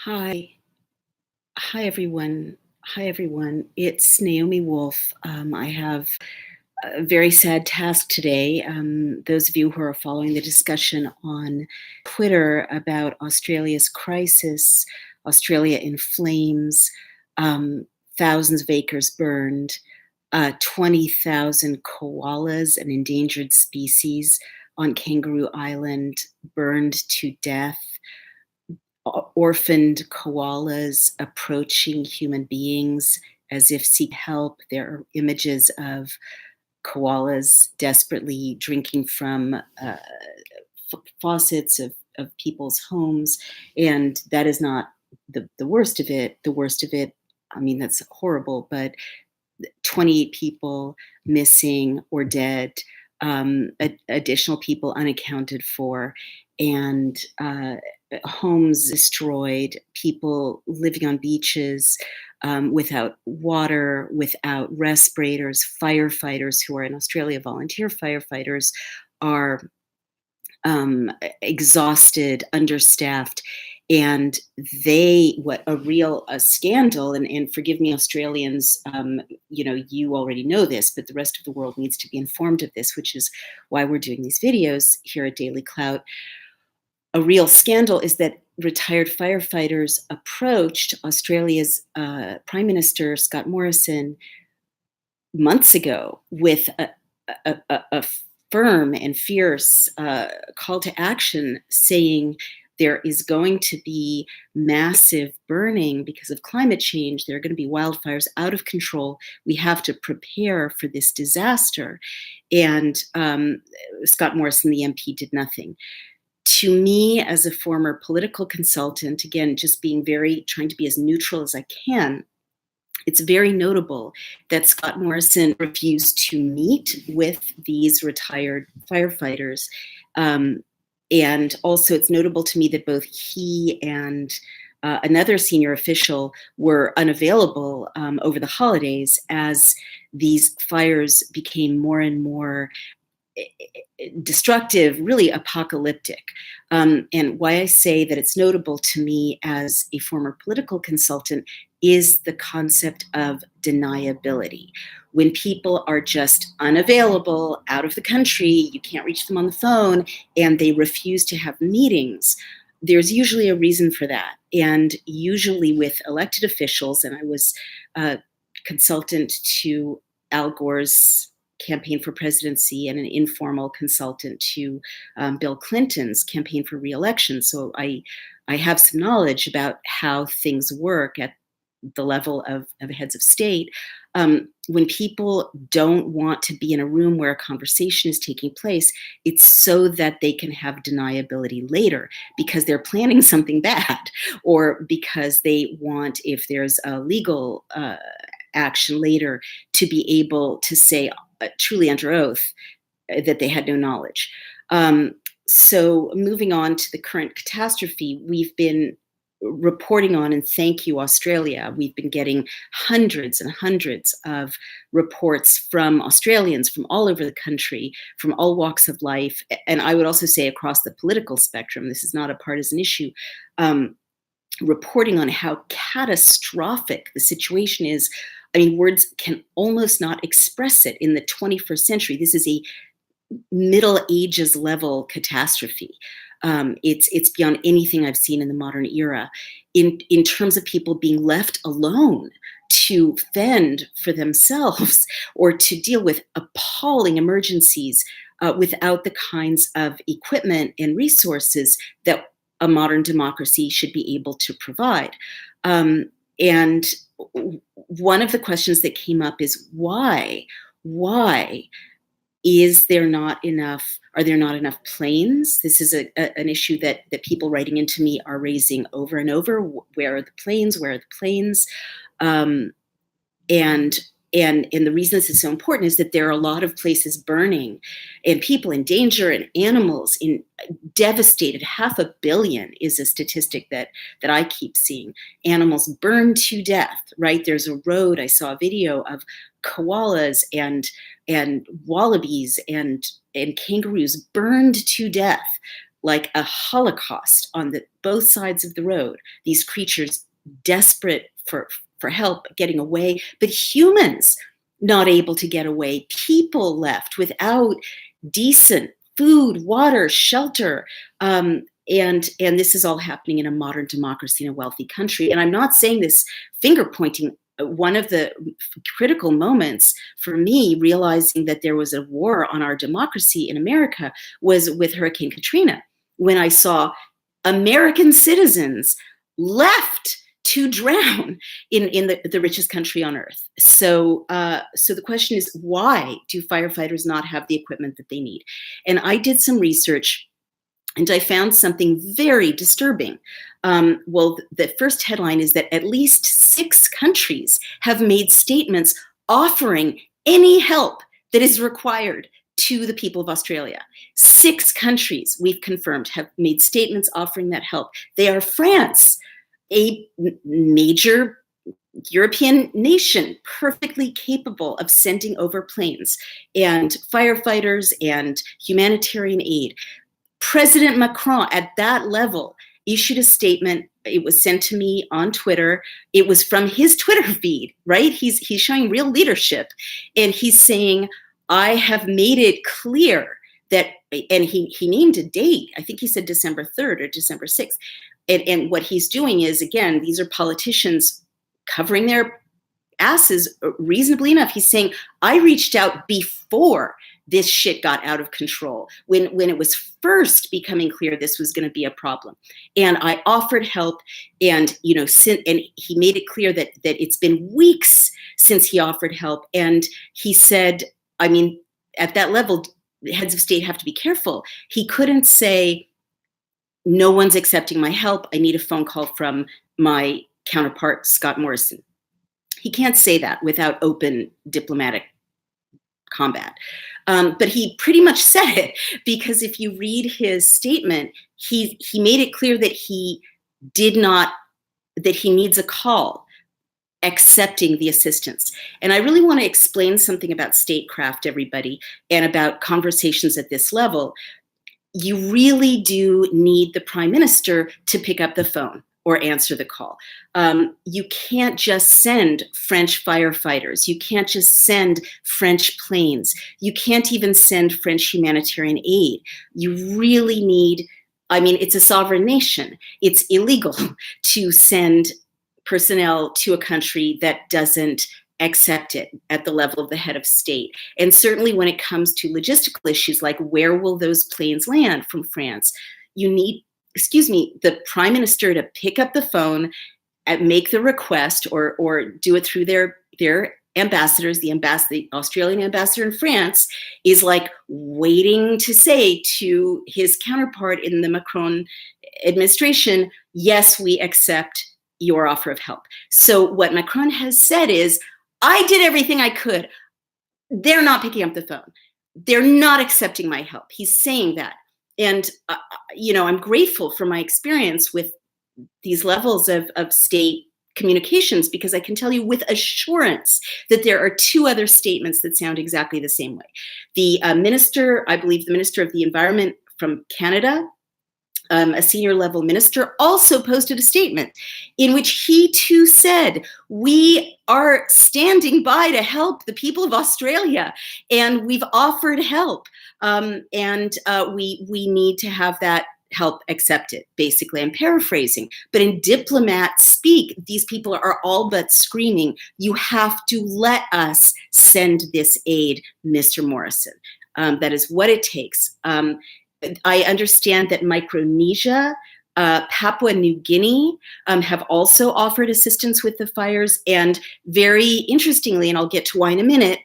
Hi. Hi, everyone. Hi, everyone. It's Naomi Wolf. I have a very sad task today. Those of you who are following the discussion on Twitter about Australia's crisis, Australia in flames, um, thousands of acres burned, 20,000 koalas, an endangered species on Kangaroo Island, burned to death. Orphaned koalas approaching human beings as if seek help. There are images of koalas desperately drinking from faucets of people's homes. And that is not the worst of it. The worst of it, I mean, that's horrible, but 28 people missing or dead, additional people unaccounted for, and homes destroyed, people living on beaches without water, without respirators. Firefighters who are in Australia, volunteer firefighters, are exhausted, understaffed, and what a real scandal. And forgive me, Australians, you already know this, but the rest of the world needs to be informed of this, which is why we're doing these videos here at DailyClout. A real scandal is that retired firefighters approached Australia's Prime Minister, Scott Morrison, months ago with a firm and fierce call to action, saying there is going to be massive burning because of climate change. There are going to be wildfires out of control. We have to prepare for this disaster. And Scott Morrison, the MP, did nothing. To me, as a former political consultant, again, just trying to be as neutral as I can, it's very notable that Scott Morrison refused to meet with these retired firefighters. And also, it's notable to me that both he and another senior official were unavailable over the holidays as these fires became more and more destructive, really apocalyptic. And why I say that it's notable to me as a former political consultant is the concept of deniability. When people are just unavailable, out of the country, you can't reach them on the phone, and they refuse to have meetings, there's usually a reason for that. And usually with elected officials, and I was a consultant to Al Gore's campaign for presidency and an informal consultant to Bill Clinton's campaign for re-election. So I have some knowledge about how things work at the level of heads of state. When people don't want to be in a room where a conversation is taking place, it's so that they can have deniability later because they're planning something bad, or because they want, if there's a legal action later, to be able to say truly under oath that they had no knowledge. So moving on to the current catastrophe, we've been reporting on, and thank you, Australia. We've been getting hundreds and hundreds of reports from Australians from all over the country, from all walks of life, and I would also say across the political spectrum. This is not a partisan issue. Reporting on how catastrophic the situation is. I mean, words can almost not express it in the 21st century. This is a Middle Ages level catastrophe. It's beyond anything I've seen in the modern era in terms of people being left alone to fend for themselves or to deal with appalling emergencies without the kinds of equipment and resources that a modern democracy should be able to provide. And one of the questions that came up is why is there not enough? Are there not enough planes? This is an issue that people writing into me are raising over and over. Where are the planes? Where are the planes? And the reason this is so important is that there are a lot of places burning, and people in danger, and animals in devastated. 500 million is a statistic that I keep seeing. Animals burned to death, right? There's a road. I saw a video of koalas and wallabies and kangaroos burned to death like a holocaust on both sides of the road. These creatures desperate for help getting away, but humans not able to get away, people left without decent food, water, shelter. And this is all happening in a modern democracy in a wealthy country. And I'm not saying this finger pointing. One of the critical moments for me realizing that there was a war on our democracy in America was with Hurricane Katrina, when I saw American citizens left to drown in the richest country on earth. So the question is, why do firefighters not have the equipment that they need? And I did some research, and I found something very disturbing. Well, the first headline is that at least 6 countries have made statements offering any help that is required to the people of Australia. 6 countries, we've confirmed, have made statements offering that help. They are France, a major European nation, perfectly capable of sending over planes and firefighters and humanitarian aid. President Macron, at that level, issued a statement. It was sent to me on Twitter. It was from his Twitter feed, right? He's showing real leadership. And he's saying, I have made it clear that, and he named a date. I think he said December 3rd or December 6th. And what he's doing is, again, these are politicians covering their asses reasonably enough. He's saying, I reached out before this shit got out of control, when it was first becoming clear this was going to be a problem. And I offered help, and and he made it clear that it's been weeks since he offered help. And he said, I mean, at that level, heads of state have to be careful. He couldn't say, no one's accepting my help, I need a phone call from my counterpart, Scott Morrison. He can't say that without open diplomatic combat. But he pretty much said it, because if you read his statement, he made it clear that he needs a call accepting the assistance. And I really want to explain something about statecraft, everybody, and about conversations at this level. You really do need the prime minister to pick up the phone or answer the call. You can't just send French firefighters. You can't just send French planes. You can't even send French humanitarian aid. You really need, it's a sovereign nation. It's illegal to send personnel to a country that doesn't accept it at the level of the head of state. And certainly when it comes to logistical issues like where will those planes land from France, you need, the prime minister to pick up the phone and make the request, or do it through their ambassadors. The Australian ambassador in France is like waiting to say to his counterpart in the Macron administration, yes, we accept your offer of help. So what Macron has said is, I did everything I could. They're not picking up the phone. They're not accepting my help. He's saying that. And, I'm grateful for my experience with these levels of state communications, because I can tell you with assurance that there are 2 other statements that sound exactly the same way. The minister, I believe the Minister of the Environment from Canada, a senior level minister, also posted a statement in which he too said, we are standing by to help the people of Australia, and we've offered help, and we need to have that help accepted. Basically, I'm paraphrasing, but in diplomat speak, these people are all but screaming, you have to let us send this aid, Mr. Morrison. That is what it takes. I understand that Micronesia, Papua New Guinea have also offered assistance with the fires. And very interestingly, and I'll get to why in a minute,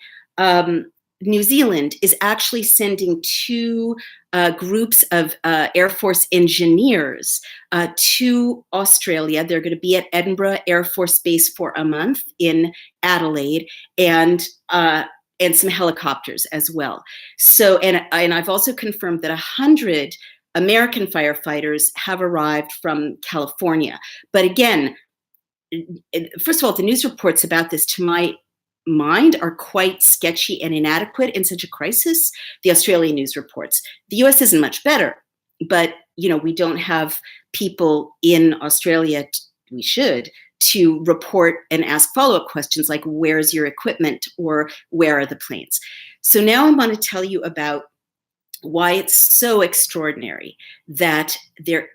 New Zealand is actually sending 2 groups of Air Force engineers to Australia. They're going to be at Edinburgh Air Force Base for a month, in Adelaide, and some helicopters as well. So, and I've also confirmed that 100 American firefighters have arrived from California. But again, first of all, the news reports about this, to my mind, are quite sketchy and inadequate in such a crisis. The Australian news reports. The US isn't much better, but we don't have people in Australia, we should, to report and ask follow-up questions like, where's your equipment, or where are the planes? So now I'm going to tell you about why it's so extraordinary that there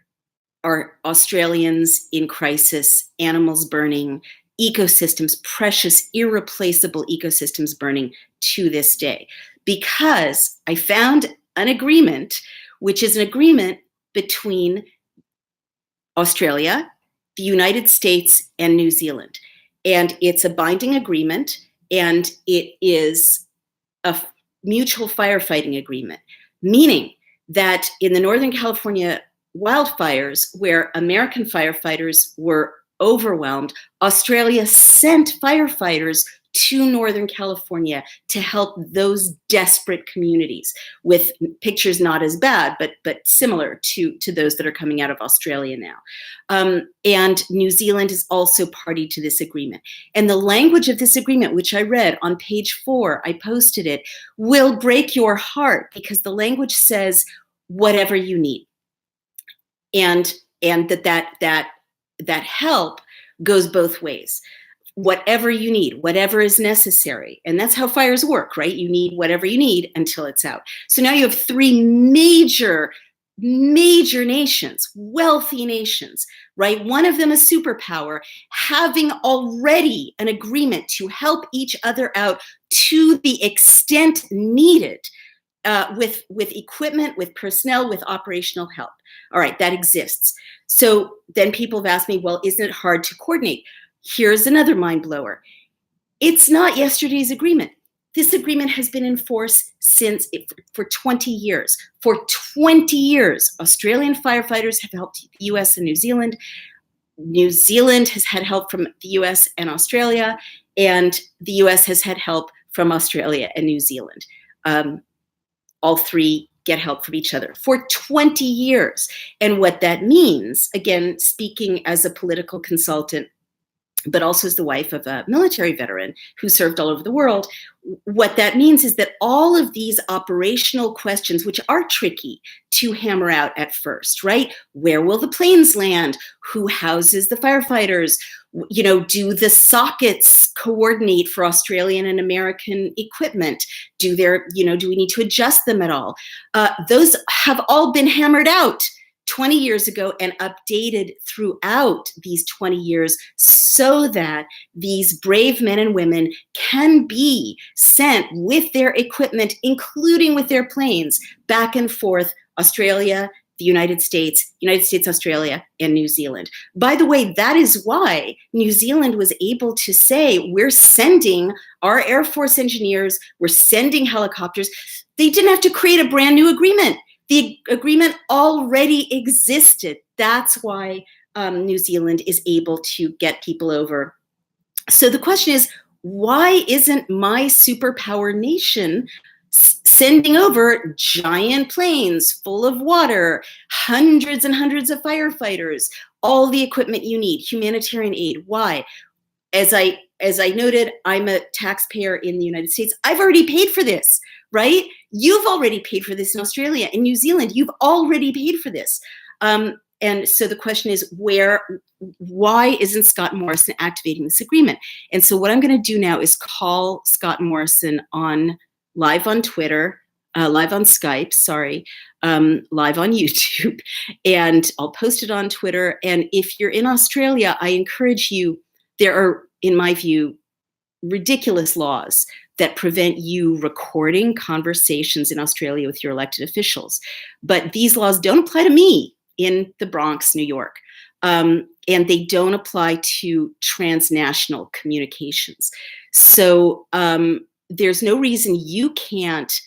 are Australians in crisis, animals burning, ecosystems, precious, irreplaceable ecosystems burning to this day. Because I found an agreement, which is an agreement between Australia, the United States, and New Zealand. And it's a binding agreement, and it is a mutual firefighting agreement, meaning that in the Northern California wildfires, where American firefighters were overwhelmed, Australia sent firefighters to Northern California to help those desperate communities, with pictures not as bad, but similar to those that are coming out of Australia now. And New Zealand is also party to this agreement. And the language of this agreement, which I read on page 4, I posted it, will break your heart, because the language says whatever you need. And that help goes both ways. Whatever you need, whatever is necessary. And that's how fires work, right? You need whatever you need until it's out. So now you have 3 major nations, wealthy nations, right? One of them a superpower, having already an agreement to help each other out to the extent needed, with equipment, with personnel, with operational help. All right, that exists. So then people have asked me, well, isn't it hard to coordinate? Here's another mind blower. It's not yesterday's agreement. This agreement has been in force for 20 years. For 20 years, Australian firefighters have helped the US and New Zealand. New Zealand has had help from the US and Australia, and the US has had help from Australia and New Zealand. All 3 get help from each other for 20 years. And what that means, again, speaking as a political consultant, but also as the wife of a military veteran who served all over the world, what that means is that all of these operational questions, which are tricky to hammer out at first, right? Where will the planes land? Who houses the firefighters? Do the sockets coordinate for Australian and American equipment? Do we need to adjust them at all? Those have all been hammered out 20 years ago and updated throughout these 20 years, so that these brave men and women can be sent with their equipment, including with their planes, back and forth, Australia, the United States, Australia, and New Zealand. By the way, that is why New Zealand was able to say, we're sending our Air Force engineers, we're sending helicopters. They didn't have to create a brand new agreement. The agreement already existed. That's why New Zealand is able to get people over. So the question is, why isn't my superpower nation sending over giant planes full of water, hundreds and hundreds of firefighters, all the equipment you need, humanitarian aid? Why? As I noted, I'm a taxpayer in the United States. I've already paid for this, right? You've already paid for this in Australia. In New Zealand, you've already paid for this. And so the question is, why isn't Scott Morrison activating this agreement? And so what I'm going to do now is call Scott Morrison live on Twitter, live on Skype, live on YouTube, and I'll post it on Twitter. And if you're in Australia, I encourage you, there are, in my view, ridiculous laws that prevent you recording conversations in Australia with your elected officials. But these laws don't apply to me in the Bronx, New York. And they don't apply to transnational communications. So there's no reason you can't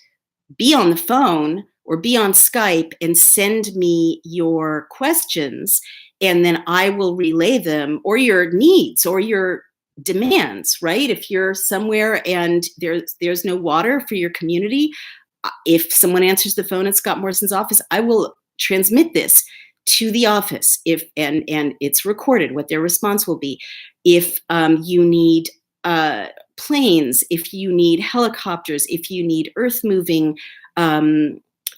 be on the phone or be on Skype and send me your questions, and then I will relay them, or your needs or your demands, right? If you're somewhere and there's no water for your community, if someone answers the phone at Scott Morrison's office, I will transmit this to the office, and it's recorded what their response will be. If you need planes, if you need helicopters, if you need earth moving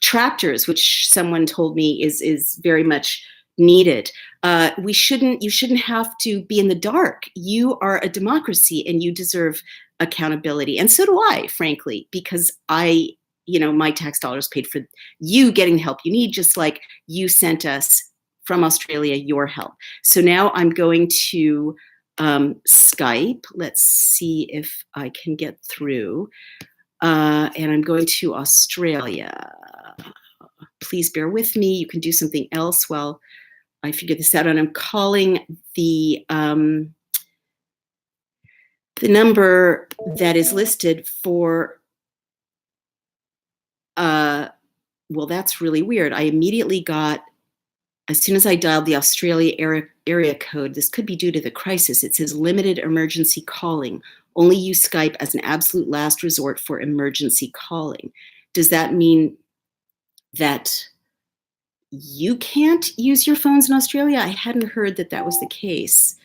tractors, which someone told me is very much needed. You shouldn't have to be in the dark. You are a democracy and you deserve accountability. And so do I, frankly, because my tax dollars paid for you getting the help you need, just like you sent us from Australia your help. So now I'm going to Skype. Let's see if I can get through. And I'm going to Australia. Please bear with me. You can do something else while I figure this out. And I'm calling the number that is listed for, well, that's really weird. I immediately got, as soon as I dialed the Australia area code, this could be due to the crisis. It says limited emergency calling. Only use Skype as an absolute last resort for emergency calling. Does that mean that you can't use your phones in Australia? I hadn't heard that that was the case.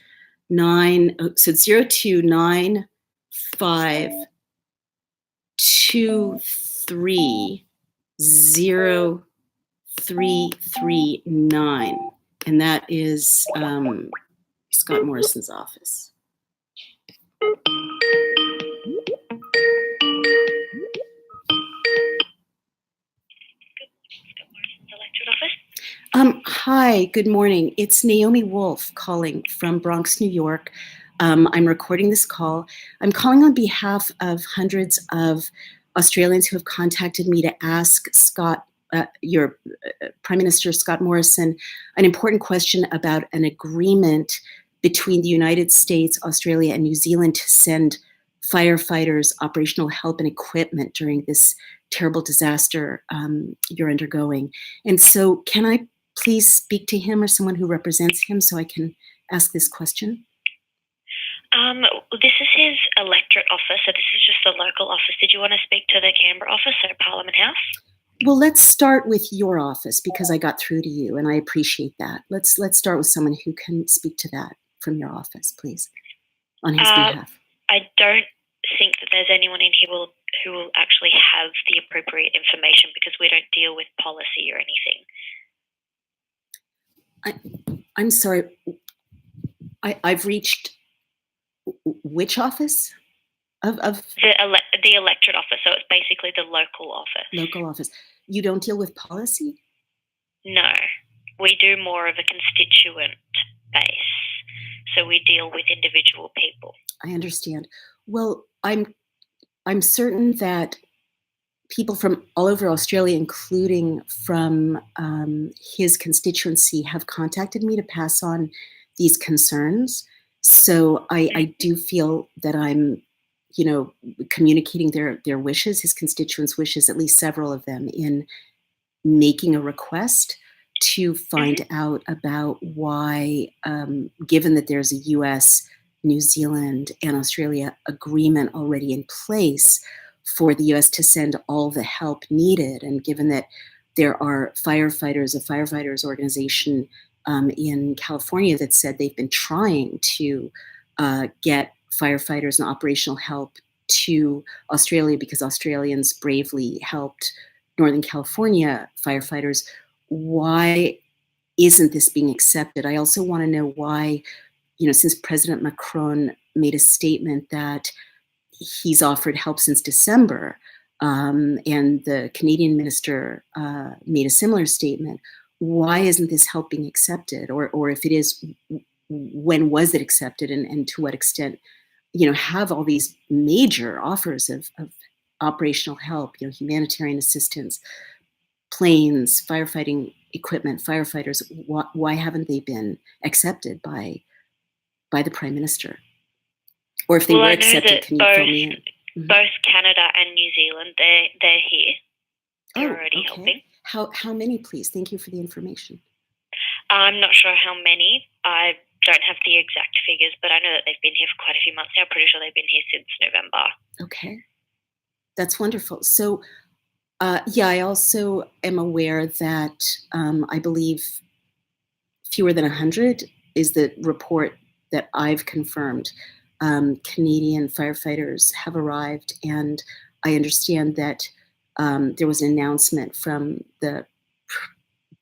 So 0295230339, and that is Scott Morrison's office. Hi, good morning. It's Naomi Wolf calling from Bronx, New York. I'm recording this call. I'm calling on behalf of hundreds of Australians who have contacted me to ask your Prime Minister Scott Morrison an important question about an agreement between the United States, Australia, and New Zealand to send firefighters operational help and equipment during this terrible disaster you're undergoing. And so can I please speak to him or someone who represents him so I can ask this question? This is his electorate office, so this is just the local office. Did you want to speak to the Canberra office, so Parliament House? Well, let's start with your office because I got through to you, and I appreciate that. Let's start with someone who can speak to that from your office, please, on his behalf. I don't think that there's anyone in here who will actually have the appropriate information because we don't deal with policy or anything. I'm sorry. I've reached which office of the electorate office, so it's basically the local office. Local office. You don't deal with policy? No, we do more of a constituent base, so we deal with individual people. I understand. Well, I'm certain that people from all over Australia, including from his constituency, have contacted me to pass on these concerns. So I do feel that I'm, communicating their wishes, his constituents' wishes, at least several of them, in making a request to find out about why, given that there's a US, New Zealand, and Australia agreement already in place for the US to send all the help needed, and given that there are firefighters, a firefighters organization in California that said they've been trying to get firefighters and operational help to Australia because Australians bravely helped Northern California firefighters, why isn't this being accepted? I also want to know why, since President Macron made a statement that he's offered help since December, and the Canadian minister made a similar statement, why isn't this help being accepted? Or if it is, when was it accepted, and to what extent, have all these major offers of operational help, humanitarian assistance, planes, firefighting equipment, firefighters, why haven't they been accepted by the Prime Minister? Or if they were accepted, can you fill me in? Both Canada and New Zealand, they're here. They're already helping. How many, please? Thank you for the information. I'm not sure how many. I don't have the exact figures, but I know that they've been here for quite a few months now. I'm pretty sure they've been here since November. Okay. That's wonderful. So, I also am aware that I believe fewer than 100 is the report that I've confirmed. Canadian firefighters have arrived, and I understand that there was an announcement from the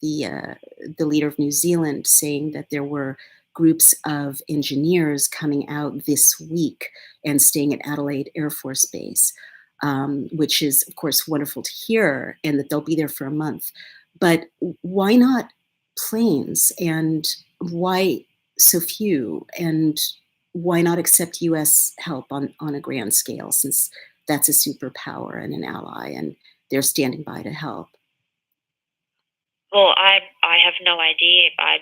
leader of New Zealand saying that there were groups of engineers coming out this week and staying at Adelaide Air Force Base, which is, of course, wonderful to hear, and that they'll be there for a month. But why not planes, and why so few, and why not accept U.S. help on a grand scale, since that's a superpower and an ally, and they're standing by to help? Well, I have no idea. I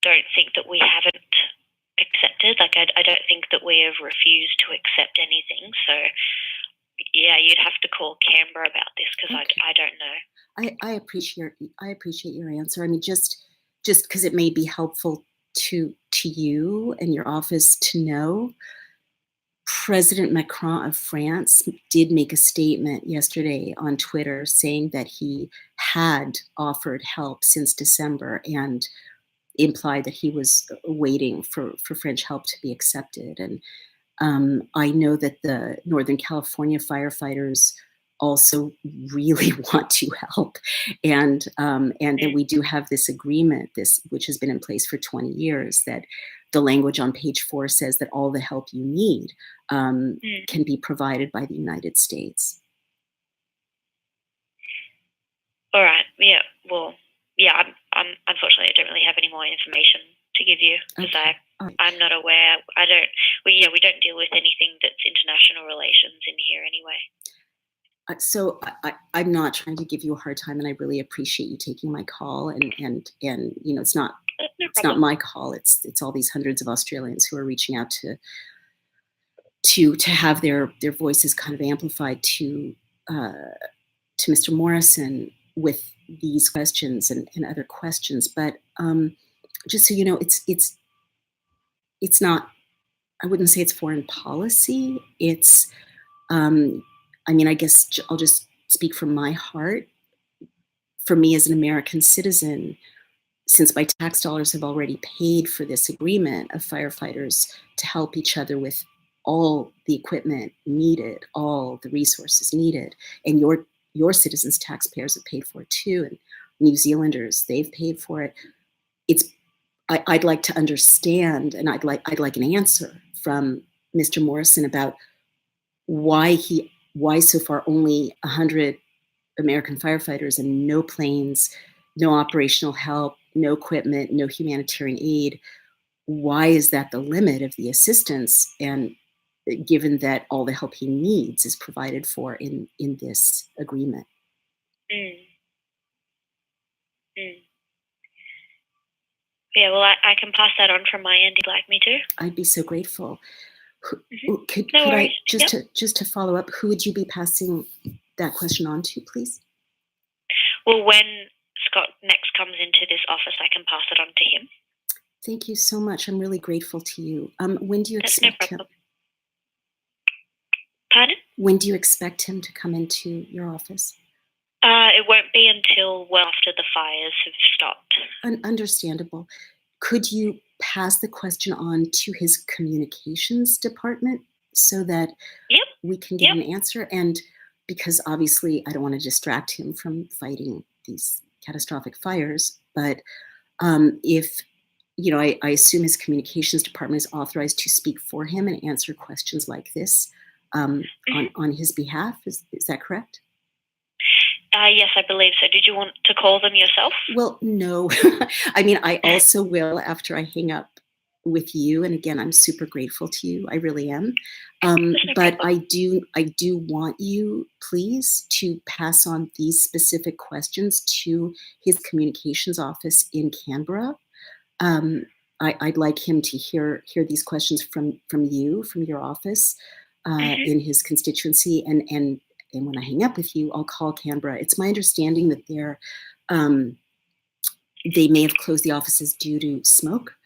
don't think that we haven't accepted. Like, I don't think that we have refused to accept anything. So, yeah, you'd have to call Canberra about this, because Okay. I don't know. I appreciate your answer. I mean, just because it may be helpful to you and your office to know, President Macron of France did make a statement yesterday on Twitter saying that he had offered help since December, and implied that he was waiting for French help to be accepted. And I know that the Northern California firefighters also really want to help, and that we do have this agreement, this which has been in place for 20 years, that the language on page 4 says that all the help you need can be provided by the United States. All right. Yeah. Well, yeah. I'm unfortunately, I don't really have any more information to give you, because Okay. I'm not aware. I don't. We don't deal with anything that's international relations in here anyway. So I'm not trying to give you a hard time, and I really appreciate you taking my call. And you know, it's not No it's not problem. my call. It's all these hundreds of Australians who are reaching out to have their voices kind of amplified to Mr. Morrison with these questions and other questions. But just so you know, it's not. I wouldn't say it's foreign policy. It's I mean, I guess I'll just speak from my heart. For me as an American citizen, since my tax dollars have already paid for this agreement of firefighters to help each other with all the equipment needed, all the resources needed, and your citizens, taxpayers, have paid for it too, and New Zealanders, they've paid for it. It's I'd like to understand, and I'd like an answer from Mr. Morrison about why so far only 100 American firefighters and no planes, no operational help, no equipment, no humanitarian aid. Why is that the limit of the assistance? And given that all the help he needs is provided for in this agreement. Mm. Mm. Yeah. Well, I can pass that on from my end if you'd like me to. I'd be so grateful. Could No I worries. just to follow up? Who would you be passing that question on to, please? Well, when Scott next comes into this office, I can pass it on to him. Thank you so much. I'm really grateful to you. When do you That's no expect him? problem. Pardon? When do you expect him to come into your office? It won't be until well after the fires have stopped. Understandable. Could you pass the question on to his communications department so that Yep. we can get an answer? And because obviously I don't want to distract him from fighting these catastrophic fires, but if you know, I assume his communications department is authorized to speak for him and answer questions like this on his behalf. Is that correct? Yes, I believe so. Did you want to call them yourself? Well, no. I mean, I also will after I hang up with you. And again, I'm super grateful to you. I really am. But I do want you, please, to pass on these specific questions to his communications office in Canberra. I'd like him to hear these questions from you, from your office, in his constituency, and when I hang up with you, I'll call Canberra. It's my understanding that they may have closed the offices due to smoke.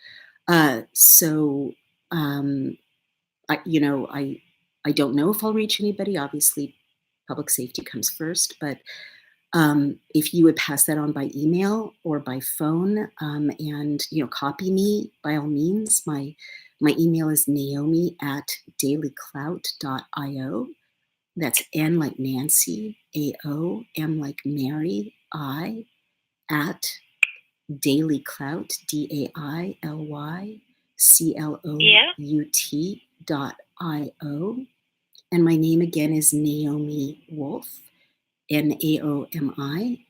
So I don't know if I'll reach anybody. Obviously, public safety comes first, but if you would pass that on by email or by phone, and copy me by all means. My email is naomi@dailyclout.io. That's N like Nancy, A-O, M like Mary, I, at DailyClout, DailyClout.io. And my name again is Naomi Wolf, NAOMIWOLF.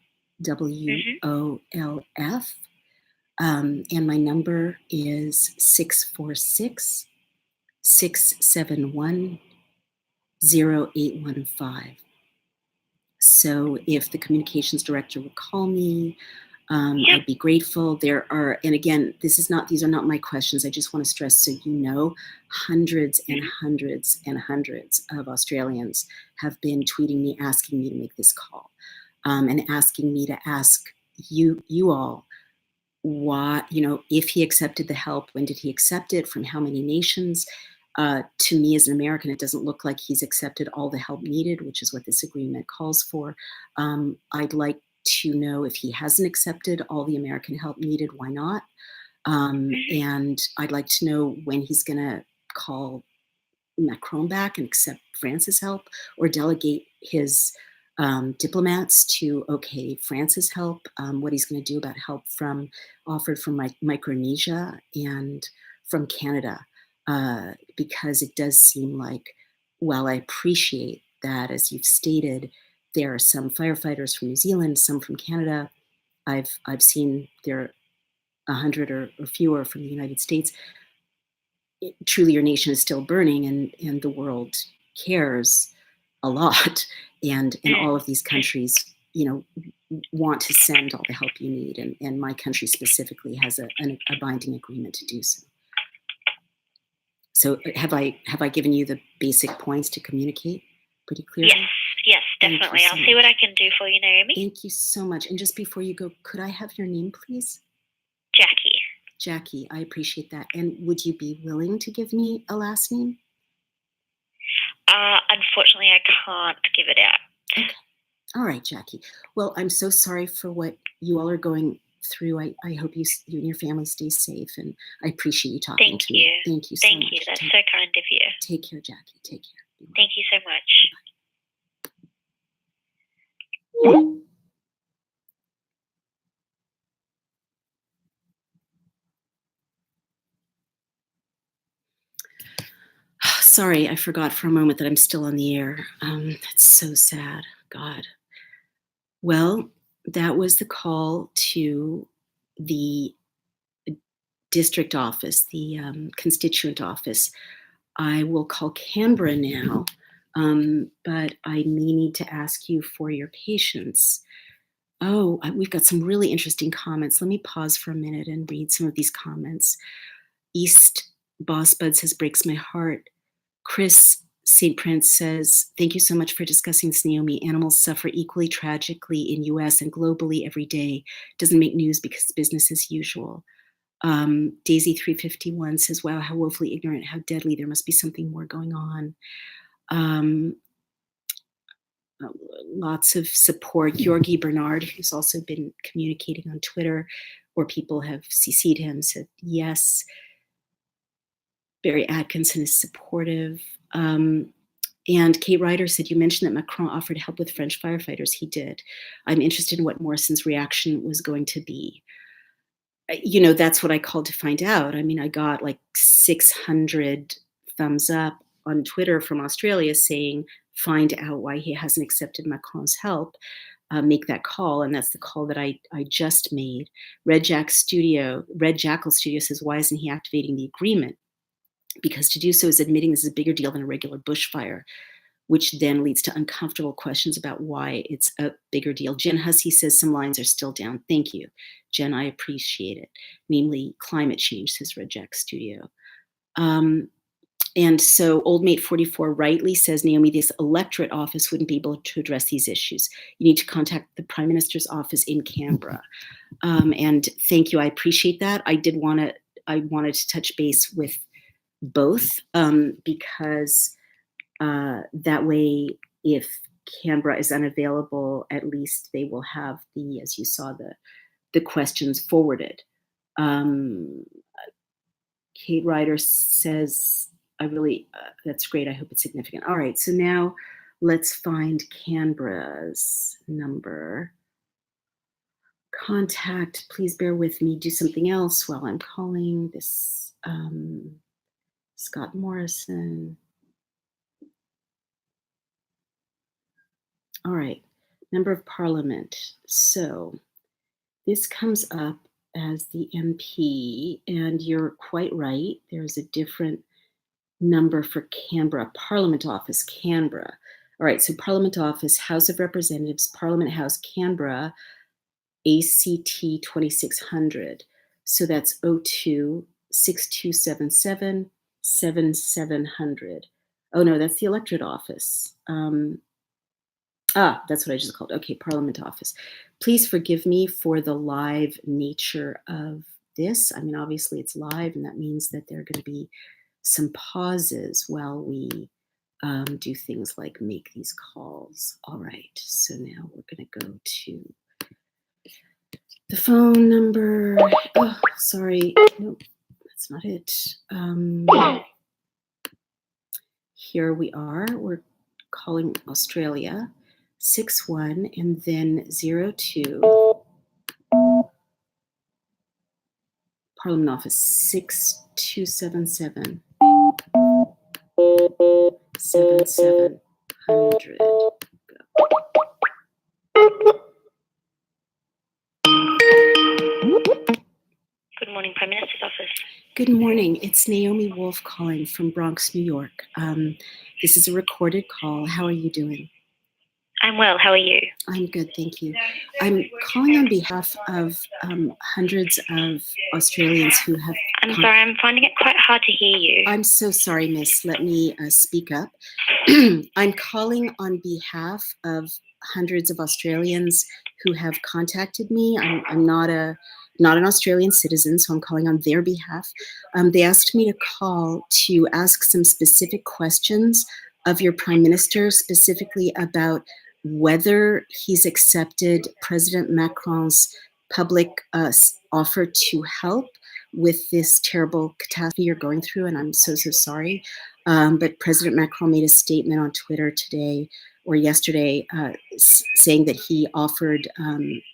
And my number is 646-671-0815. So if the communications director would call me, I'd be grateful. There are, and again, these are not my questions. I just want to stress, so you know, hundreds and hundreds and hundreds of Australians have been tweeting me, asking me to make this call, and asking me to ask you all, why, if he accepted the help, when did he accept it, from how many nations? To me as an American, it doesn't look like he's accepted all the help needed, which is what this agreement calls for. I'd like to know if he hasn't accepted all the American help needed, why not? And I'd like to know when he's going to call Macron back and accept France's help, or delegate his diplomats to France's help, what he's going to do about help offered from Micronesia and from Canada. Because it does seem like, while I appreciate that, as you've stated, there are some firefighters from New Zealand, some from Canada. I've seen there are 100 or fewer from the United States. Truly, your nation is still burning, and the world cares a lot. And all of these countries, want to send all the help you need. And my country specifically has a binding agreement to do so. So have I given you the basic points to communicate pretty clearly? Yes, definitely. I'll see what I can do for you, Naomi. Thank you so much. And just before you go, could I have your name, please? Jackie. Jackie, I appreciate that. And would you be willing to give me a last name? Unfortunately, I can't give it out. Okay. All right, Jackie. Well, I'm so sorry for what you all are going through. I hope you and your family stay safe, and I appreciate you talking to me. Thank you so much. Thank you. That's so kind of you. Take care, Jackie. Take care. Thank you so much. Bye. Sorry, I forgot for a moment that I'm still on the air. That's so sad. God. Well, that was the call to the district office, the constituent office. I will call Canberra now, but I may need to ask you for your patience. Oh, we've got some really interesting comments. Let me pause for a minute and read some of these comments. East Boss Bud says, breaks my heart. Chris St. Prince says, thank you so much for discussing this, Naomi. Animals suffer equally tragically in US and globally every day. Doesn't make news because it's business as usual. Daisy 351 says, wow, how woefully ignorant, how deadly. There must be something more going on. Lots of support. Georgi Bernard, who's also been communicating on Twitter, or people have CC'd him, said yes. Barry Atkinson is supportive. And Kate Ryder said, you mentioned that Macron offered help with French firefighters. He did. I'm interested in what Morrison's reaction was going to be. That's what I called to find out. I mean, I got like 600 thumbs up on Twitter from Australia saying, find out why he hasn't accepted Macron's help. Make that call. And that's the call that I just made. Red Jackal Studio says, why isn't he activating the agreement? Because to do so is admitting this is a bigger deal than a regular bushfire, which then leads to uncomfortable questions about why it's a bigger deal. Jen Hussey says some lines are still down. Thank you, Jen, I appreciate it. Namely, climate change, says Red Jack Studio. And so Old Mate 44 rightly says, Naomi, this electorate office wouldn't be able to address these issues. You need to contact the Prime Minister's office in Canberra. And thank you, I appreciate that. I wanted to touch base with both, because that way, if Canberra is unavailable, at least they will have as you saw, the questions forwarded. Kate Ryder says, that's great. I hope it's significant. All right. So now Let's find Canberra's number. Contact, please bear with me, do something else while I'm calling this Scott Morrison. All right, Member of Parliament. So this comes up as the MP, and you're quite right. There's a different number for Canberra, Parliament Office, Canberra. All right, so Parliament Office, House of Representatives, Parliament House, Canberra, ACT 2600. So that's 02 6277 7700. Oh no, that's the electorate office. That's what I just called. Okay, Parliament Office. Please forgive me for the live nature of this. I mean, obviously it's live, and that means that there are going to be some pauses while we do things like make these calls. All right, so now we're going to go to the phone number. Oh, sorry. Nope, that's not it. Here we are. We're calling Australia. 61 and then 02. Parliament Office 6277 7700. Good morning, Prime Minister's office. Good morning. It's Naomi Wolf calling from Bronx, New York. This is a recorded call. How are you doing? I'm well. How are you? I'm good, thank you. I'm calling on behalf of hundreds of Australians who have... I'm sorry, I'm finding it quite hard to hear you. I'm so sorry, miss. Let me speak up. I'm calling on behalf of hundreds of Australians who have contacted me. I'm not an Australian citizen, so I'm calling on their behalf. They asked me to call to ask some specific questions of your Prime Minister, specifically about whether he's accepted President Macron's public offer to help with this terrible catastrophe you're going through, and I'm so sorry. But President Macron made a statement on Twitter today or yesterday saying that he offered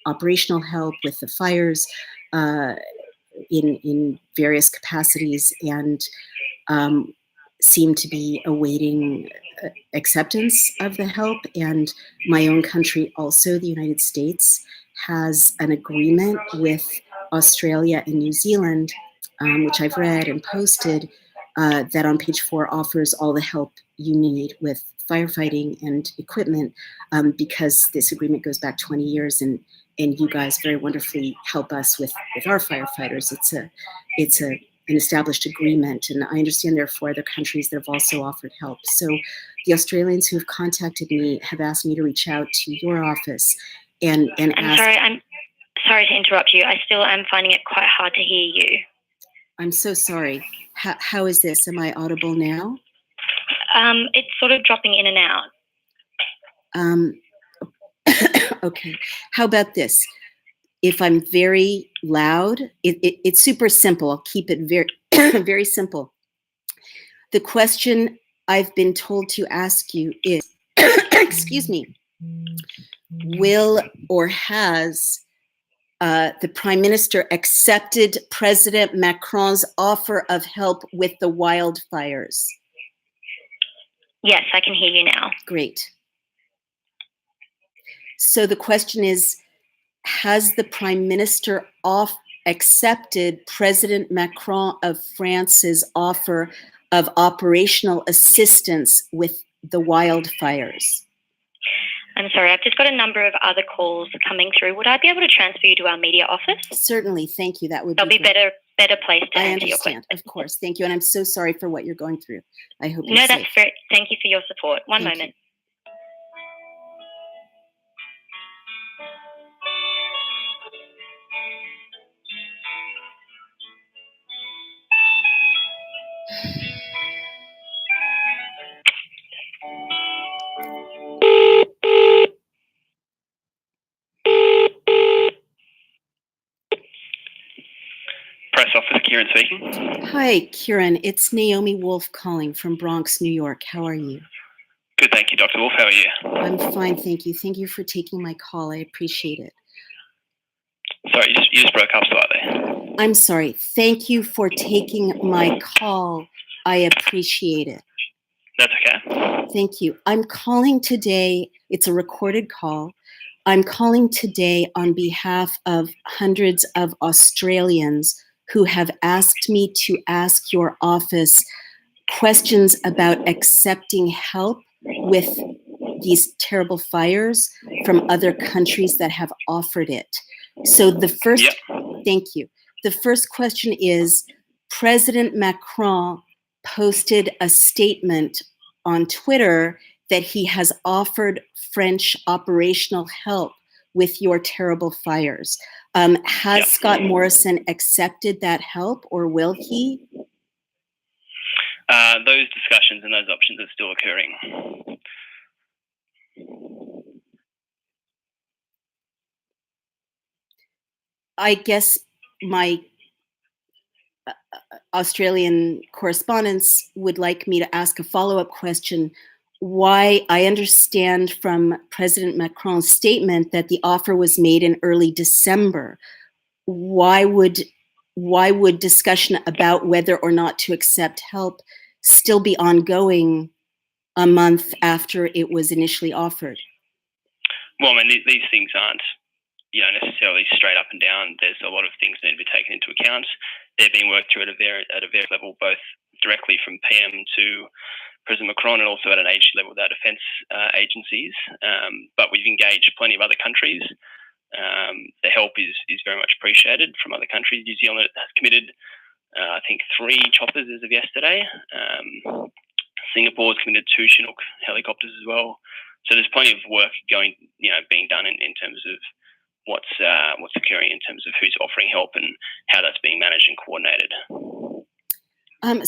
operational help with the fires in various capacities, and seemed to be awaiting acceptance of the help. And my own country also, the United States, has an agreement with Australia and New Zealand, which I've read and posted, that on page 4 offers all the help you need with firefighting and equipment, because this agreement goes back 20 years, and you guys very wonderfully help us with our firefighters. It's an established agreement, and I understand there are 4 other countries that have also offered help. So the Australians who have contacted me have asked me to reach out to your office and ask... I'm sorry to interrupt you. I still am finding it quite hard to hear you. I'm so sorry. How is this? Am I audible now? It's sort of dropping in and out. Okay. How about this? If I'm very loud, it's super simple. I'll keep it very, very simple. The question I've been told to ask you is, excuse me, will or has the Prime Minister accepted President Macron's offer of help with the wildfires? Yes, I can hear you now. Great. So the question is, has the Prime Minister accepted President Macron of France's offer of operational assistance with the wildfires? I'm sorry, I've just got a number of other calls coming through. Would I be able to transfer you to our media office? Certainly, thank you. That would be better placed to answer your question. Of course, thank you. And I'm so sorry for what you're going through. I hope you're safe. That's great. Thank you for your support. One moment. Press office, Kieran speaking. Hi, Kieran. It's Naomi Wolf calling from Bronx, New York. How are you? Good, thank you. you, Dr. Wolf. How are you? I'm fine, thank you. Thank you for taking my call. I appreciate it. Sorry, you just broke up slightly. I'm sorry. Thank you for taking my call. I appreciate it. That's okay. Thank you. I'm calling today. It's a recorded call. I'm calling today on behalf of hundreds of Australians who have asked me to ask your office questions about accepting help with these terrible fires from other countries that have offered it. So the first, Thank you. The first question is, President Macron posted a statement on Twitter that he has offered French operational help with your terrible fires. Has Scott Morrison accepted that help, or will he? Those discussions and those options are still occurring. I guess my Australian correspondents would like me to ask a follow-up question. Why? I understand from President Macron's statement that the offer was made in early December. Why would discussion about whether or not to accept help still be ongoing a month after it was initially offered? Well, I mean, these things aren't, necessarily straight up and down. There's a lot of things that need to be taken into account. They're being worked through at a various level, both directly from PM to President Macron and also at an agency level with our defence agencies. But we've engaged plenty of other countries. The help is very much appreciated from other countries. New Zealand has committed, I think, 3 choppers as of yesterday. Singapore's committed 2 Chinook helicopters as well. So there's plenty of work being done in terms of what's occurring in terms of who's offering help and how that's being managed and coordinated.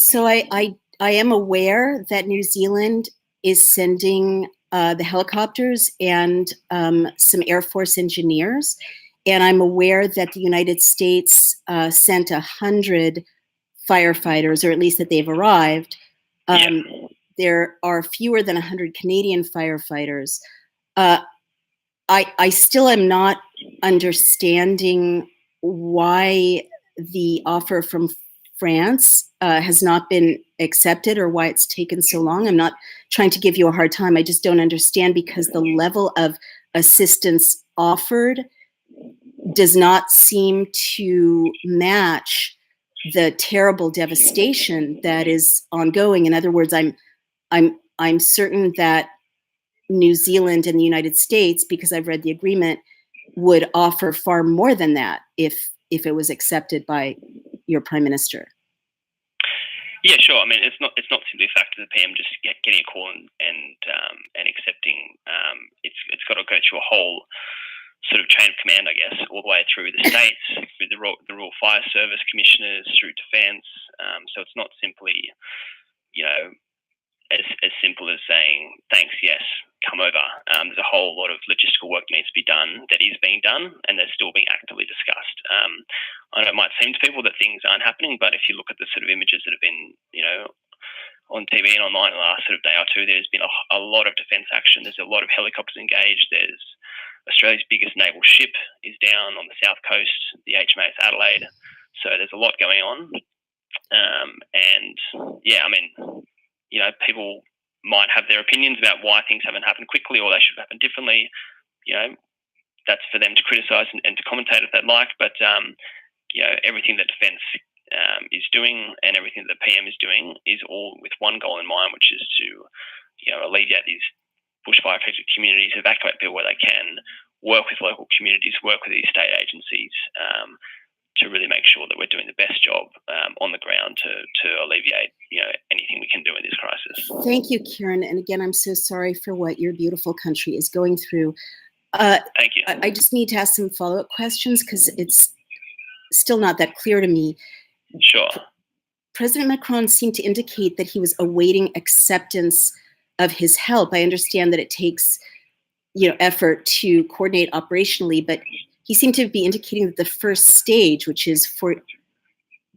So I am aware that New Zealand is sending the helicopters and some Air Force engineers, and I'm aware that the United States sent 100 firefighters, or at least that they've arrived. There are fewer than 100 Canadian firefighters. I still am not understanding why the offer from France has not been accepted, or why it's taken so long. I'm not trying to give you a hard time. I just don't understand, because the level of assistance offered does not seem to match the terrible devastation that is ongoing. In other words, I'm certain that New Zealand and the United States, because I've read the agreement, would offer far more than that if it was accepted by your Prime Minister. Yeah, sure. I mean, it's not simply a fact of the PM just getting a call and accepting. It's got to go through a whole sort of chain of command, I guess, all the way through the states, through the Royal Fire Service commissioners, through defence. So it's not simply, as simple as saying, thanks, yes, come over. There's a whole lot of logistical work that needs to be done, that is being done, and they're still being actively discussed. I know it might seem to people that things aren't happening, but if you look at the sort of images that have been, on TV and online the last sort of day or two, there's been a lot of defence action. There's a lot of helicopters engaged. There's Australia's biggest naval ship is down on the south coast, the HMAS Adelaide. So there's a lot going on. People might have their opinions about why things haven't happened quickly or they should happen differently. That's for them to criticise and to commentate if they'd like. But, everything that Defence is doing and everything that the PM is doing is all with one goal in mind, which is to, alleviate these bushfire affected communities, evacuate people where they can, work with local communities, work with these state agencies, to really make sure that we're doing the best job on the ground to alleviate, anything we can do in this crisis. Thank you, Kieran. And again, I'm so sorry for what your beautiful country is going through. Thank you. I just need to ask some follow-up questions, because it's still not that clear to me. Sure. President Macron seemed to indicate that he was awaiting acceptance of his help. I understand that it takes, effort to coordinate operationally, but he seemed to be indicating that the first stage, which is for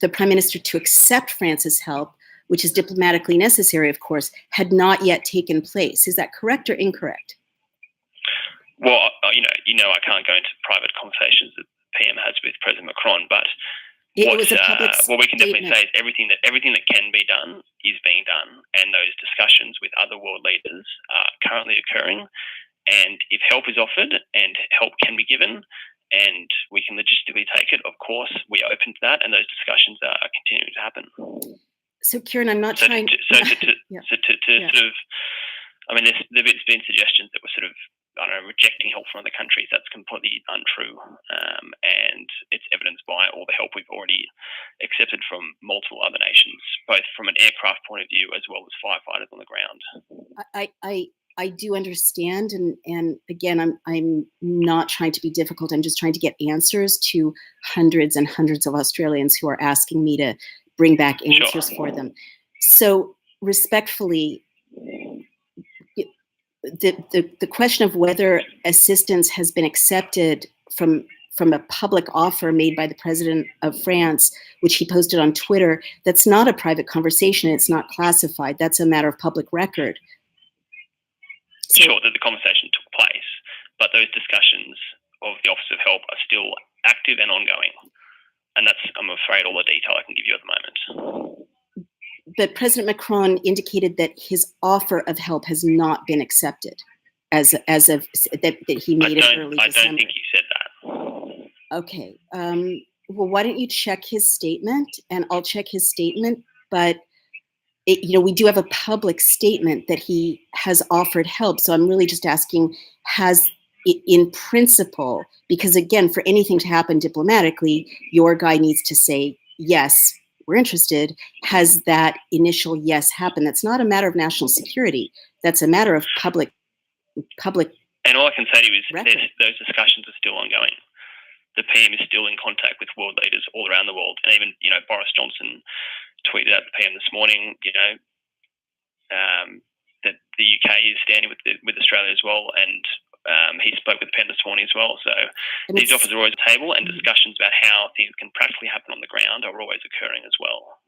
the Prime Minister to accept France's help, which is diplomatically necessary, of course, had not yet taken place. Is that correct or incorrect? Well, I can't go into private conversations that PM has with President Macron, but what we can definitely say is everything that can be done is being done, and those discussions with other world leaders are currently occurring. And if help is offered and help can be given, and we can logistically take it, of course, we are open to that, and those discussions are continuing to happen. So, Kieran, I'm not trying. Sort of, I mean, there's been suggestions that we're sort of, rejecting help from other countries. That's completely untrue, and it's evidenced by all the help we've already accepted from multiple other nations, both from an aircraft point of view as well as firefighters on the ground. I do understand, and again, I'm not trying to be difficult. I'm just trying to get answers to hundreds and hundreds of Australians who are asking me to bring back answers for them. So, respectfully, the question of whether assistance has been accepted from a public offer made by the president of France, which he posted on Twitter, that's not a private conversation. It's not classified. That's a matter of public record. Sure, that the conversation took place, but those discussions of the Office of Help are still active and ongoing. And that's, I'm afraid, all the detail I can give you at the moment. But President Macron indicated that his offer of help has not been accepted as of that he made it early December. I don't think he said that. Okay. Well, why don't you check his statement, and I'll check his statement. But we do have a public statement that he has offered help. So I'm really just asking, has in principle, because again, for anything to happen diplomatically, your guy needs to say, yes, we're interested. Has that initial yes happened? That's not a matter of national security. That's a matter of public. And all I can say to you is those discussions are still ongoing. The PM is still in contact with world leaders all around the world. And even, Boris Johnson tweeted at the PM this morning, that the UK is standing with Australia as well, and he spoke with the PM this morning as well. So these offers are always on the table, and discussions about how things can practically happen on the ground are always occurring as well.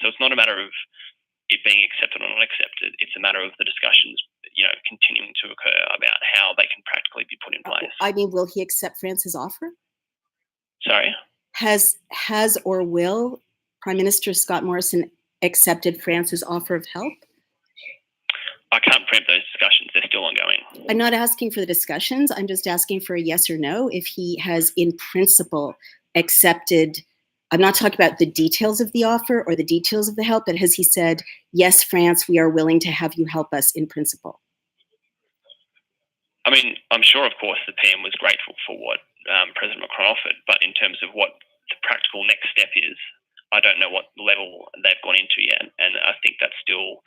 So it's not a matter of it being accepted or not accepted. It's a matter of the discussions, continuing to occur about how they can practically be put in place. I mean, will he accept France's offer? Sorry? Has or will Prime Minister Scott Morrison accepted France's offer of help? I can't preempt those discussions. They're still ongoing. I'm not asking for the discussions. I'm just asking for a yes or no. If he has, in principle, accepted, I'm not talking about the details of the offer or the details of the help, but has he said, yes, France, we are willing to have you help us in principle? I mean, I'm sure, of course, the PM was grateful for what President Macron offered, but in terms of what the practical next step is, I don't know what level they've gone into yet, and I think that's still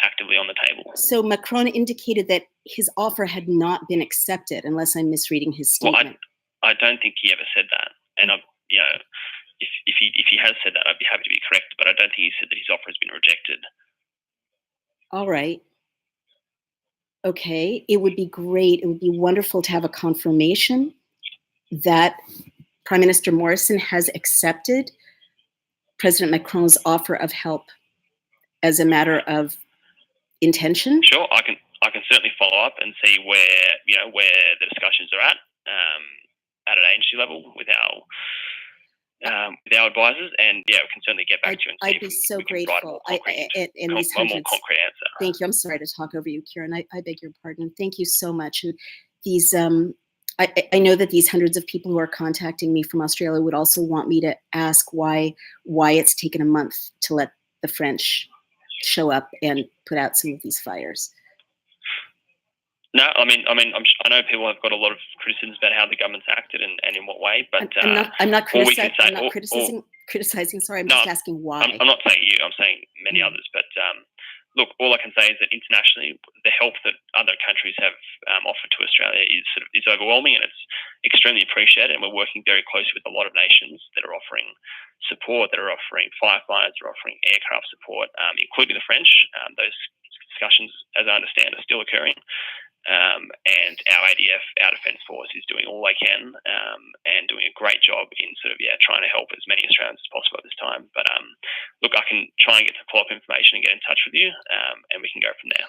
actively on the table. So Macron indicated that his offer had not been accepted, unless I'm misreading his statement. Well, I don't think he ever said that, and if he has said that, I'd be happy to be corrected, but I don't think he said that his offer has been rejected. All right. Okay. It would be great. It would be wonderful to have a confirmation that Prime Minister Morrison has accepted President Macron's offer of help as a matter of intention. Sure, I can certainly follow up and see where the discussions are at an agency level with our advisors, and we can certainly get back to you and see I'd be so grateful. A more concrete answer. Thank you. I'm sorry to talk over you, Kieran. I beg your pardon. Thank you so much. And these, I know that these hundreds of people who are contacting me from Australia would also want me to ask why it's taken a month to let the French show up and put out some of these fires. No, I mean, I know people have got a lot of criticisms about how the government's acted and in what way, but I'm not criticizing. Sorry, I'm just asking why. I'm not saying you. I'm saying many others. But look, all I can say is that internationally, the help that other countries have offered to Australia is overwhelming, and it's extremely appreciated. And we're working very closely with a lot of nations that are offering support, that are offering firefighters, that are offering aircraft support, including the French. Those discussions, as I understand, are still occurring. And our ADF, our Defence Force, is doing all they can and doing a great job in trying to help as many Australians as possible at this time. But look, I can try and get some follow-up information and get in touch with you, and we can go from there.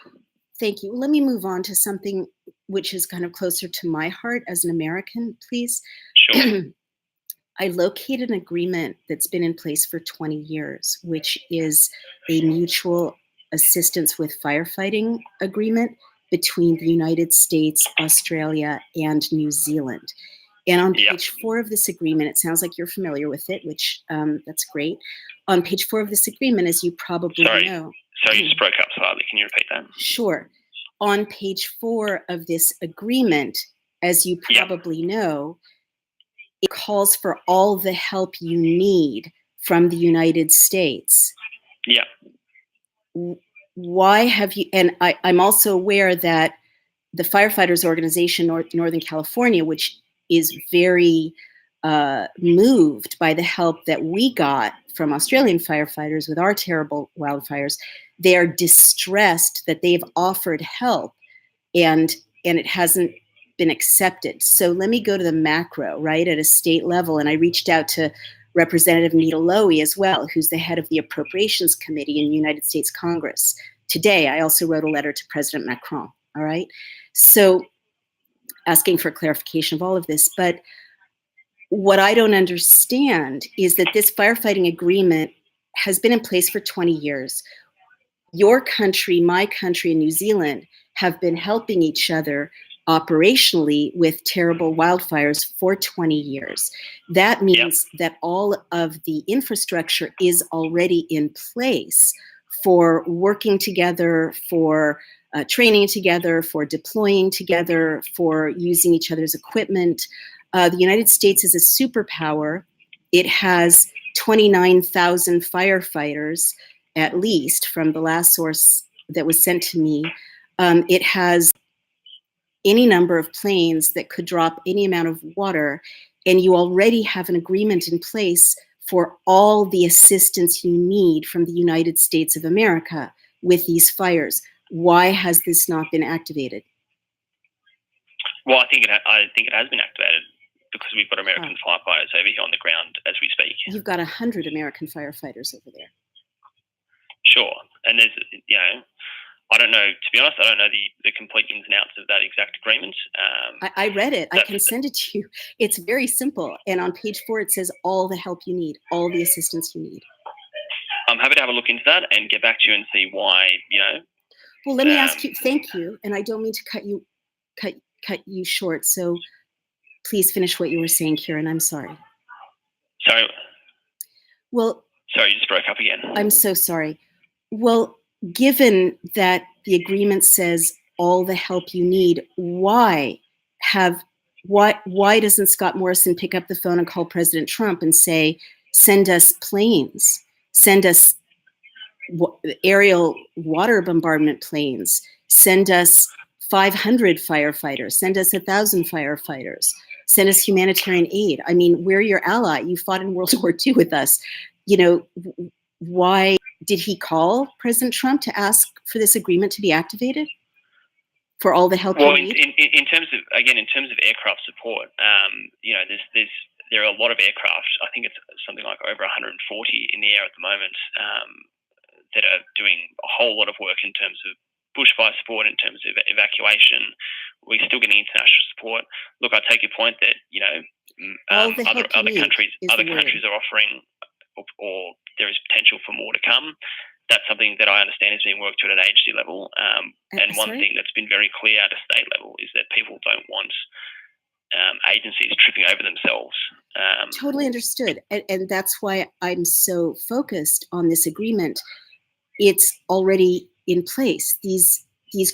Thank you. Let me move on to something which is kind of closer to my heart as an American, please. Sure. I located an agreement that's been in place for 20 years, which is a mutual assistance with firefighting agreement between the United States, Australia, and New Zealand. And on page 4 of this agreement, it sounds like you're familiar with it, which that's great. On page 4 of this agreement, as you probably know. Sorry, you just broke up slightly. Can you repeat that? Sure. On page 4 of this agreement, as you probably know, it calls for all the help you need from the United States. Yeah. Why have you, and I'm also aware that the firefighters organization, Northern California, which is very moved by the help that we got from Australian firefighters with our terrible wildfires, they are distressed that they've offered help and it hasn't been accepted. So let me go to the macro, right, at a state level. And I reached out to Representative Nita Lowey as well, who's the head of the Appropriations Committee in the United States Congress. Today, I also wrote a letter to President Macron, all right? So asking for clarification of all of this. But what I don't understand is that this firefighting agreement has been in place for 20 years. Your country, my country, and New Zealand have been helping each other operationally with terrible wildfires for 20 years. That means that all of the infrastructure is already in place for working together, for training together, for deploying together, for using each other's equipment. The United States is a superpower. It has 29,000 firefighters, at least, from the last source that was sent to me. It has any number of planes that could drop any amount of water, and you already have an agreement in place for all the assistance you need from the United States of America with these fires. Why has this not been activated? Well, I think it has been activated because we've got American firefighters over here on the ground as we speak. You've got 100 American firefighters over there. Sure, and there's, I don't know, to be honest, I don't know the complete ins and outs of that exact agreement. I read it. I can send it to you. It's very simple. And on page 4, it says all the help you need, all the assistance you need. I'm happy to have a look into that and get back to you and see why, Well, let me ask you, thank you. And I don't mean to cut you short. So please finish what you were saying, Kieran. I'm sorry. Sorry. Well. Sorry, you just broke up again. I'm so sorry. Well, given that the agreement says all the help you need, why doesn't Scott Morrison pick up the phone and call President Trump and say, send us planes, send us aerial water bombardment planes, send us 500 firefighters, send us 1,000 firefighters, send us humanitarian aid? I mean, we're your ally. You fought in World War II with us. Why did he call President Trump to ask for this agreement to be activated for all the help you need? in terms of aircraft support, there are a lot of aircraft. I think it's something like over 140 in the air at the moment that are doing a whole lot of work in terms of bushfire support, in terms of evacuation. We're still getting international support. Look, I take your point that other countries are offering, or there is potential for more to come. That's something that I understand is being worked to at an agency level. And one thing that's been very clear at a state level is that people don't want agencies tripping over themselves. Totally understood. And that's why I'm so focused on this agreement. It's already in place. These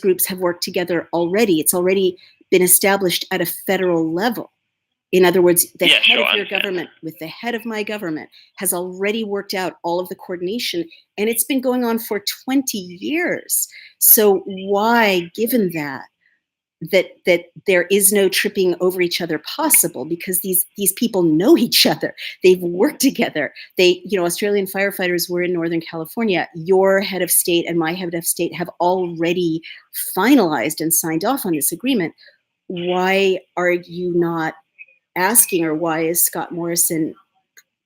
groups have worked together already. It's already been established at a federal level. In other words, the head of your government with the head of my government has already worked out all of the coordination, and it's been going on for 20 years. So why, given that there is no tripping over each other possible, because these people know each other, they've worked together. Australian firefighters were in Northern California. Your head of state and my head of state have already finalized and signed off on this agreement. Why are you not asking, or why is Scott Morrison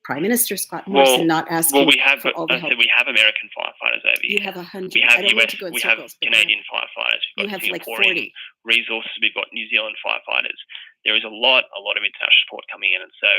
Prime Minister Scott Morrison not asking for all the help. We have American firefighters over here. You have 100. We have I don't US. need to go in We circles, have Canadian firefighters. We've got you have Singaporean like 40 resources. We've got New Zealand firefighters. There is a lot of international support coming in, and so.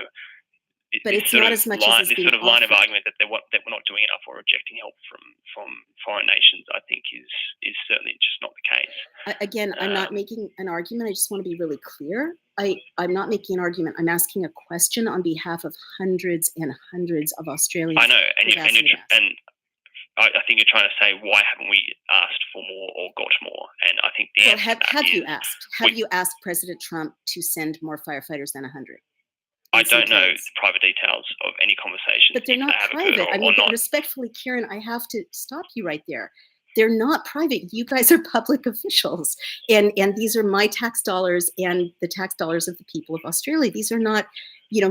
But it's not as much as this sort of line of argument that we're not doing enough or rejecting help from foreign nations, I think, is certainly just not the case. Again, I'm not making an argument. I just want to be really clear. I'm not making an argument. I'm asking a question on behalf of hundreds and hundreds of Australians. I know, and I think you're trying to say, why haven't we asked for more or got more? And I think the answer have you asked? Have you asked President Trump to send more firefighters than 100? I don't know the private details of any conversation. But they're not private. I mean, respectfully, Karen, I have to stop you right there. They're not private. You guys are public officials. And these are my tax dollars and the tax dollars of the people of Australia. These are not,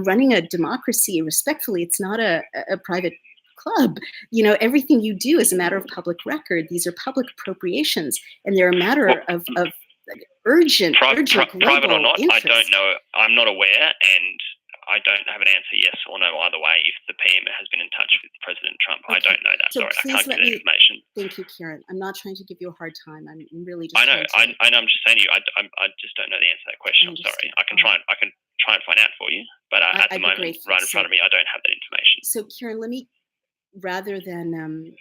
running a democracy, respectfully, it's not a private club. Everything you do is a matter of public record. These are public appropriations, and they're a matter of urgent global private or not, interest. I don't know. I'm not aware, and I don't have an answer yes or no either way if the PM has been in touch with President Trump. Okay. I don't know that. So sorry, I can't give that information. Thank you, Karen. I'm not trying to give you a hard time. I'm really just. I know. I'm just saying to you. I just don't know the answer to that question. I'm sorry. I can try and find out for you, but at the moment, right in front of me, I don't have that information. So, Karen, let me, rather than,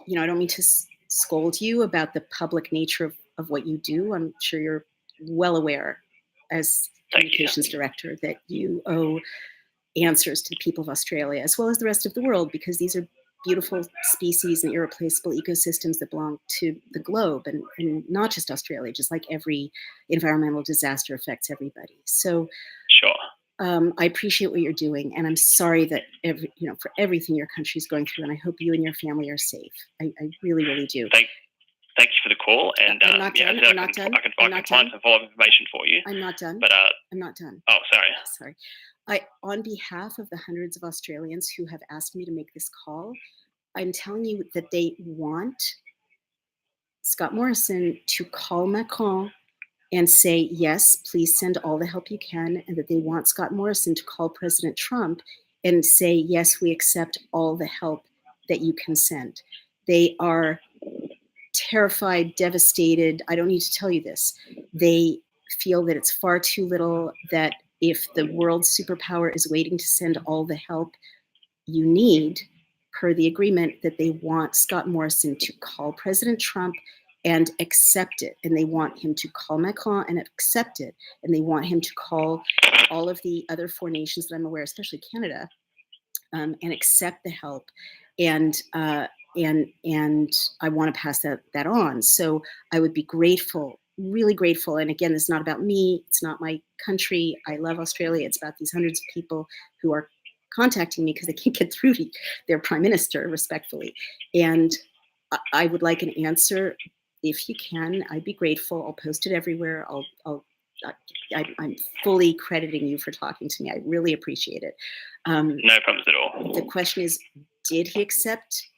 I don't mean to scold you about the public nature of what you do. I'm sure you're well aware, as communications director, that you owe answers to the people of Australia as well as the rest of the world, because these are beautiful species and irreplaceable ecosystems that belong to the globe, and not just Australia, just like every environmental disaster affects everybody. So sure. I appreciate what you're doing, and I'm sorry that for everything your country is going through, and I hope you and your family are safe. I really, really do. Thank you for the call, and I'm not done. I can find some follow-up information for you. I'm not done. But I'm not done. Oh, sorry. Sorry. On behalf of the hundreds of Australians who have asked me to make this call, I'm telling you that they want Scott Morrison to call Macron and say, yes, please send all the help you can, and that they want Scott Morrison to call President Trump and say, yes, we accept all the help that you can send. They are terrified, devastated. I don't need to tell you this. They feel that it's far too little, that if the world superpower is waiting to send all the help you need, per the agreement, that they want Scott Morrison to call President Trump and accept it. And they want him to call Macron and accept it. And they want him to call all of the other 4 nations that I'm aware, especially Canada, and accept the help. And I want to pass that on. So I would be grateful, really grateful. And again, it's not about me. It's not my country. I love Australia. It's about these hundreds of people who are contacting me because they can't get through to their prime minister, respectfully. And I would like an answer. If you can, I'd be grateful. I'll post it everywhere. I'm fully crediting you for talking to me. I really appreciate it. No problems at all. The question is, did he accept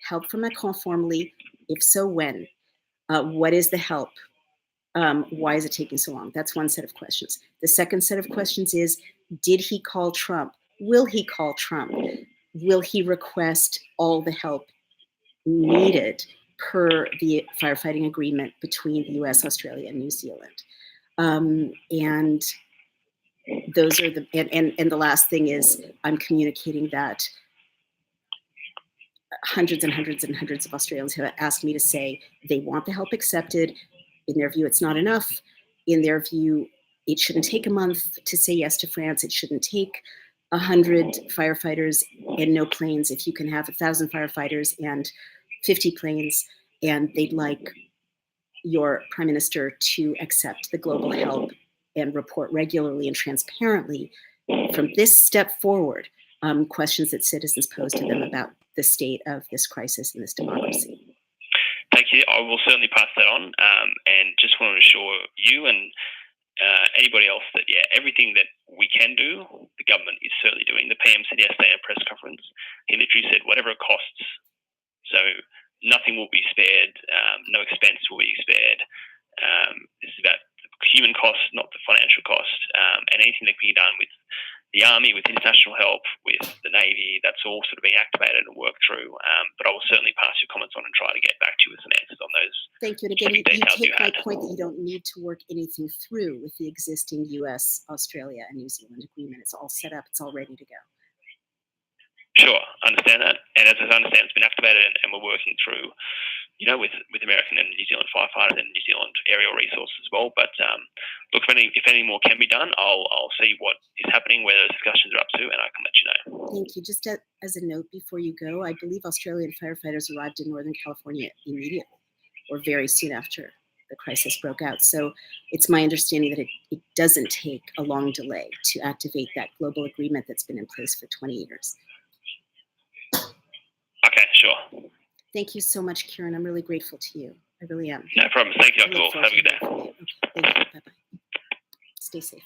help from Macron formally? If so, when? What is the help? Why is it taking so long? That's one set of questions. The second set of questions is, did he call Trump? Will he call Trump? Will he request all the help needed per the firefighting agreement between the US, Australia, and New Zealand? And those are and the last thing is, I'm communicating that hundreds and hundreds and hundreds of Australians have asked me to say they want the help accepted. In their view, it's not enough. In their view, it shouldn't take a month to say yes to France. It shouldn't take 100 firefighters and no planes. If you can have 1,000 firefighters and 50 planes, and they'd like your prime minister to accept the global help and report regularly and transparently from this step forward, questions that citizens pose to them about the state of this crisis and this democracy. Thank you. I will certainly pass that on, and just want to assure you and anybody else that, everything that we can do, the government is certainly doing. The PM said yesterday in a press conference, he literally said, whatever it costs. So nothing will be spared, no expense will be spared. This is about the human cost, not the financial cost, and anything that can be done with the Army, with international help, with the Navy. That's all sort of being activated and worked through. But I will certainly pass your comments on and try to get back to you with some answers on those. Thank you. And again, you details take you my had. point that you don't need to work anything through with the existing US, Australia, and New Zealand agreement. It's all set up. It's all ready to go. Sure, I understand that. And as I understand, it's been activated and we're working through, with American and New Zealand firefighters and New Zealand aerial resources as well. But look, if any more can be done, I'll see what is happening, where those discussions are up to, and I can let you know. Thank you. Just as a note before you go, I believe Australian firefighters arrived in Northern California immediately or very soon after the crisis broke out. So it's my understanding that it doesn't take a long delay to activate that global agreement that's been in place for 20 years. Okay, sure. Thank you so much, Kieran. I'm really grateful to you. I really am. No problem. Thank you, Dr. Wolf. Have a good day. Okay, thank you. Bye-bye. Stay safe.